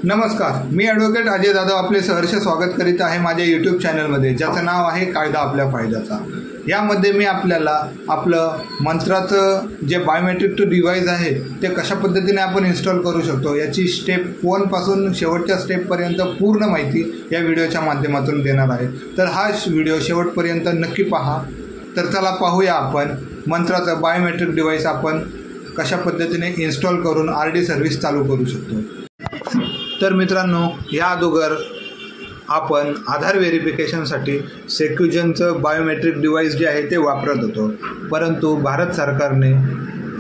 नमस्कार, मी ॲडव्होकेट अजय जाधव आपले सहर्ष स्वागत करीत आहे माझ्या यूट्यूब चॅनलमध्ये, ज्याचं नाव आहे कायदा आपल्या फायद्याचा। यामध्ये मी आपल्याला आपलं मंत्राचं जे बायोमेट्रिक डिव्हाइस आहे ते कशा पद्धतीने आपण इन्स्टॉल करू शकतो याची स्टेप 1 पासून शेवटच्या स्टेपपर्यंत पूर्ण माहिती या व्हिडिओच्या माध्यमातून देणार आहे। तर हा व्हिडिओ शेवटपर्यंत नक्की पहा। तर चला पाहूया आपण मंत्राचं बायोमेट्रिक डिव्हाइस आपण कशा पद्धतीने इन्स्टॉल करून RD सर्व्हिस चालू करू शकतो। तर मित्रांनो, या अगोदर आपण आधार व्हेरिफिकेशनसाठी सेक्युजनचं बायोमेट्रिक डिव्हाइस जे आहे ते वापरत होतो, परंतु भारत सरकारने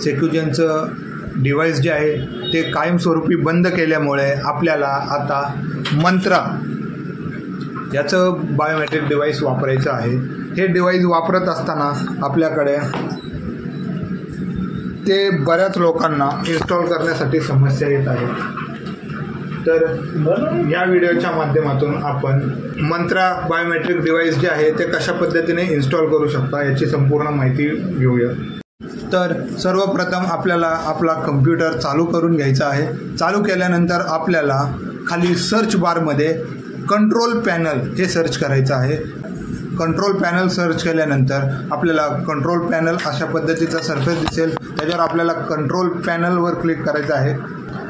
सेक्युजनचं डिव्हाइस जे आहे ते कायमस्वरूपी बंद केल्यामुळे आपल्याला आता मंत्रा याचं बायोमेट्रिक डिव्हाइस वापरायचं आहे। हे डिव्हाइस वापरत असताना आपल्याकडे ते बऱ्याच लोकांना इन्स्टॉल करण्यासाठी समस्या येत आहेत। तर या व्हिडिओच्या माध्यमातून आपण मंत्रा बायोमेट्रिक डिव्हाइस जे आहे ते कशा पद्धतीने इन्स्टॉल करू शकता याची संपूर्ण माहिती घेऊया। तर सर्वप्रथम आपल्याला आपला कम्प्युटर चालू करून घ्यायचा आहे। चालू केल्यानंतर आपल्याला खाली सर्च बारमध्ये कंट्रोल पॅनल हे सर्च करायचं आहे। कंट्रोल पॅनल सर्च केल्यानंतर आपल्याला कंट्रोल पॅनल अशा पद्धतीचा सरफेस दिसेल, त्याच्यावर आपल्याला कंट्रोल पॅनलवर क्लिक करायचं आहे।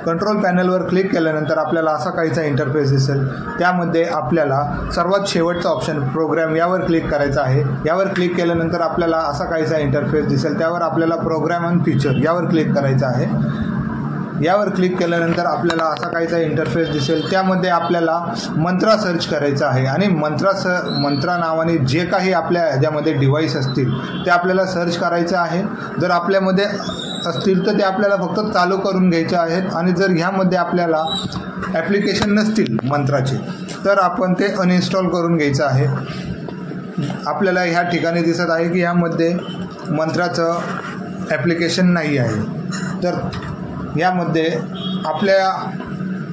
कंट्रोल पॅनलवर क्लिक केल्यानंतर आपल्याला असा काहीचा इंटरफेस दिसेल, त्यामध्ये आपल्याला सर्वात शेवटचा ऑप्शन प्रोग्राम यावर क्लिक करायचा आहे। यावर क्लिक केल्यानंतर आपल्याला असा काहीचा इंटरफेस दिसेल, त्यावर आपल्याला प्रोग्राम अँड फीचर यावर क्लिक करायचं आहे। यावर क्लिक केल्यानंतर आपल्याला असा काहीचा इंटरफेस दिसेल, त्यामध्ये आपल्याला मंत्रा सर्च करायचा आहे आणि मंत्रा नावाने जे काही आपल्या ह्याच्यामध्ये डिव्हाइस असतील ते आपल्याला सर्च करायचे आहे। जर आपल्यामध्ये असतील तर ते आपल्याला फक्त चालू करून घ्यायचे आहेत आणि जर ह्यामध्ये आपल्याला ॲप्लिकेशन नसतील मंत्राचे तर आपण ते अनइन्स्टॉल करून घ्यायचं आहे। आपल्याला ह्या ठिकाणी दिसत आहे की यामध्ये मंत्राचं ॲप्लिकेशन नाही आहे। तर यामध्ये आपल्या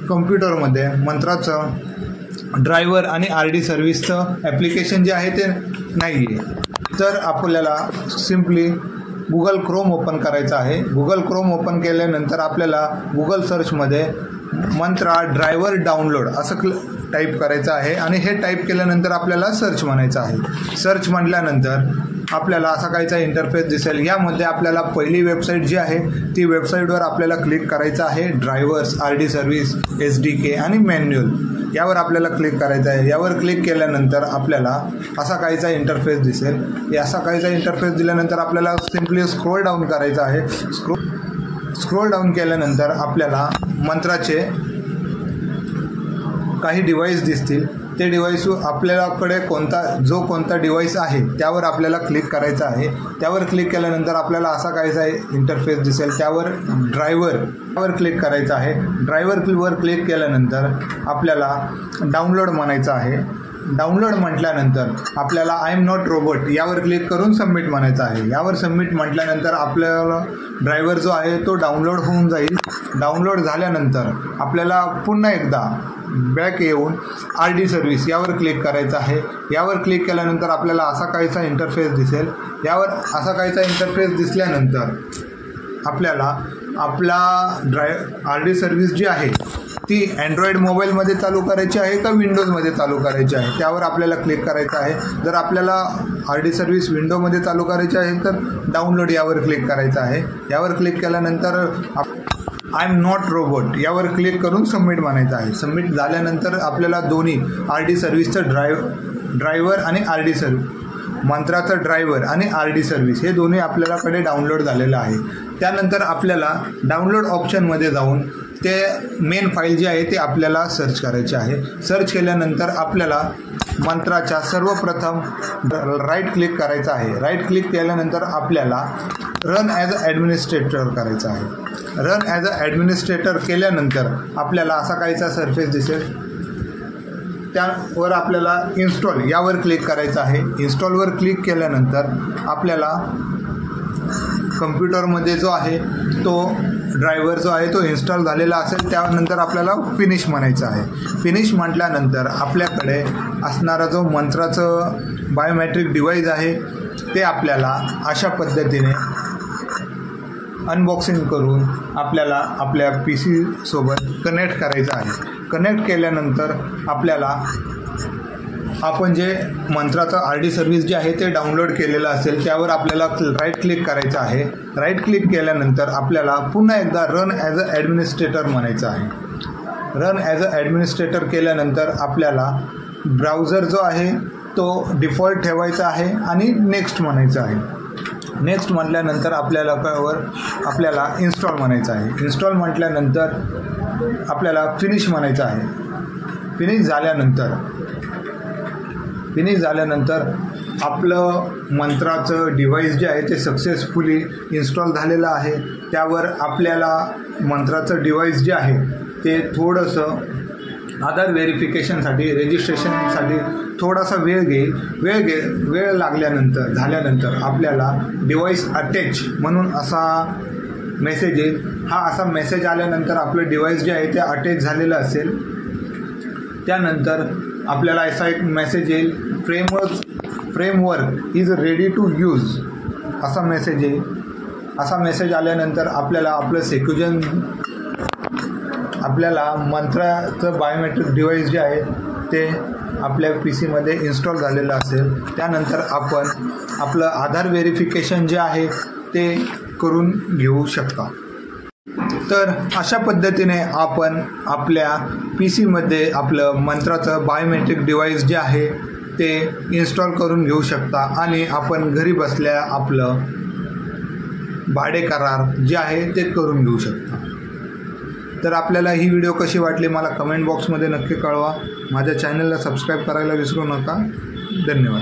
कम्प्युटरमध्ये मंत्राचं ड्रायव्हर आणि RD सर्व्हिसचं ॲप्लिकेशन जे आहे ते नाही आहे। तर आपल्याला सिम्पली गुगल क्रोम ओपन करायचं आहे। गुगल क्रोम ओपन केल्यानंतर आपल्याला गुगल सर्चमध्ये मंत्रा ड्रायव्हर डाउनलोड असं टाईप करायचं आहे आणि हे टाईप केल्यानंतर आपल्याला सर्च म्हणायचं आहे। सर्च म्हटल्यानंतर आपल्याला असा काहीचा इंटरफेस दिसेल। यामध्ये आपल्याला पहिली वेबसाईट जी आहे ती वेबसाईटवर आपल्याला क्लिक करायचं आहे। ड्रायव्हर्स, RD सर्व्हिस, SDK आणि मॅन्युअल यावर आपल्याला क्लिक करायचं आहे। यावर क्लिक केल्यानंतर आपल्याला असा काहीचा इंटरफेस दिसेल। असा काहीचा इंटरफेस दिल्यानंतर आपल्याला सिम्पली स्क्रोल डाऊन करायचं आहे। स्क्रोल डाऊन केल्यानंतर आपल्याला मंत्राचे काही डिव्हाइस दिसतील। ते डिव्हाइस आपल्याकडे कोणता डिव्हाइस आहे त्यावर आपल्याला क्लिक करायचं आहे। त्यावर क्लिक केल्यानंतर आपल्याला असा काहीचा इंटरफेस दिसेल, त्यावर ड्रायव्हरवर क्लिक करायचं आहे। ड्रायव्हरवर क्लिक केल्यानंतर आपल्याला डाउनलोड म्हणायचं आहे। डाउनलोड म्हटल्यानंतर आपल्याला आय एम नॉट रोबोट यावर क्लिक करून सबमिट म्हणायचं आहे। यावर सबमिट म्हटल्यानंतर आपल्याला ड्रायव्हर जो आहे तो डाउनलोड होऊन जाईल। डाउनलोड झाल्यानंतर आपल्याला पुन्हा एकदा बॅक येऊन RD सर्व्हिस यावर क्लिक करायचं आहे। यावर क्लिक केल्यानंतर आपल्याला असा काहीचा इंटरफेस दिसेल। यावर असा काहीचा इंटरफेस दिसल्यानंतर आपल्याला आपला RD सर्व्हिस जी आहे ती अँड्रॉईड मोबाईलमध्ये चालू करायची आहे का विंडोजमध्ये चालू करायची आहे त्यावर आपल्याला क्लिक करायचं आहे। जर आपल्याला RD सर्व्हिस विंडोमध्ये चालू करायची आहे तर डाउनलोड यावर क्लिक करायचं आहे। यावर क्लिक केल्यानंतर आय एम नॉट रोबोट यावर क्लिक करून सबमिट म्हणायचं आहे। सबमिट झाल्यानंतर आपल्याला दोन्ही RD सर्व्हिसचं ड्रायव्हर आणि RD सर्व्हिस मंत्राचं ड्रायव्हर आणि RD सर्व्हिस हे दोन्ही आपल्याकडे डाउनलोड झालेलं आहे। त्यानंतर आपल्याला डाउनलोड ऑप्शनमध्ये जाऊन ते मेन फाईल जी आहे ते आपल्याला सर्च करायची आहे। सर्च केल्यानंतर आपल्याला मंत्राच्या सर्वप्रथम राईट क्लिक करायचं आहे। राईट क्लिक केल्यानंतर आपल्याला रन ॲज अ ॲडमिनिस्ट्रेटर करायचं आहे। रन ॲज अ ॲडमिनिस्ट्रेटर केल्यानंतर आपल्याला असा काहीचा सरफेस दिसेल, त्यावर आपल्याला इन्स्टॉल यावर क्लिक करायचं आहे। इन्स्टॉलवर क्लिक केल्यानंतर आपल्याला कम्प्युटरमध्ये जो आहे तो ड्रायव्हर जो आहे तो इन्स्टॉल झालेला असेल, त्यानंतर आपल्याला फिनिश म्हणायचं आहे। फिनिश म्हटल्यानंतर आपल्याकडे असणारा जो मंत्राचं बायोमेट्रिक डिव्हाइस आहे ते आपल्याला अशा पद्धतीने अनबॉक्सिंग करून आपल्याला आपल्या PC सोबत कनेक्ट करायचं आहे। कनेक्ट केल्यानंतर आपल्याला आपण जे मंत्राचं RD सर्व्हिस जे आहे ते डाउनलोड केलेलं असेल त्यावर आपल्याला राईट क्लिक करायचं आहे। राईट क्लिक केल्यानंतर आपल्याला पुन्हा एकदा रन ॲज अ ॲडमिनिस्ट्रेटर म्हणायचं आहे। रन ॲज अ ॲडमिनिस्ट्रेटर केल्यानंतर आपल्याला ब्राउझर जो आहे तो डिफॉल्ट ठेवायचा आहे आणि नेक्स्ट म्हणायचं आहे। नेक्स्ट म्हटल्यानंतर आपल्याला इन्स्टॉल म्हणायचं आहे। इन्स्टॉल म्हटल्यानंतर आपल्याला फिनिश म्हणायचं आहे। फिनिश झाल्यानंतर आपलं मंत्राचं डिव्हाइस जे आहे ते सक्सेसफुली इन्स्टॉल झालेलं आहे। त्यावर आपल्याला मंत्राचं डिव्हाइस जे आहे ते थोडंसं आधार व्हेरिफिकेशनसाठी रजिस्ट्रेशनसाठी थोडासा वेळ झाल्यानंतर आपल्याला डिव्हाइस अटॅच म्हणून असा मेसेज येईल। हा असा मेसेज आल्यानंतर आपलं डिव्हाइस जे आहे ते अटॅच झालेलं असेल। त्यानंतर आपल्याला असा एक मेसेज येईल, framework is ready to use असा मेसेज येईल। असा मेसेज आल्यानंतर आपल्याला मंत्राचं बायोमेट्रिक डिव्हाइस जे आहे ते आपल्या PC मध्ये इन्स्टॉल झालेलं असेल। त्यानंतर आपण आपलं आधार व्हेरिफिकेशन जे आहे ते करून घेऊ शकता। तर अशा पद्धतीने आपण आपल्या PC मध्ये आपलं मंत्राचं बायोमेट्रिक डिव्हाइस जे आहे ते इन्स्टॉल करून घेऊ शकता आणि आपण घरी बसल्या आपलं भाडे करार जे आहे ते करून घेऊ शकता। तर आपल्याला ही व्हिडिओ कशी वाटली मला कमेंट बॉक्समध्ये नक्की कळवा। माझ्या चॅनलला सबस्क्राईब करायला विसरू नका। धन्यवाद।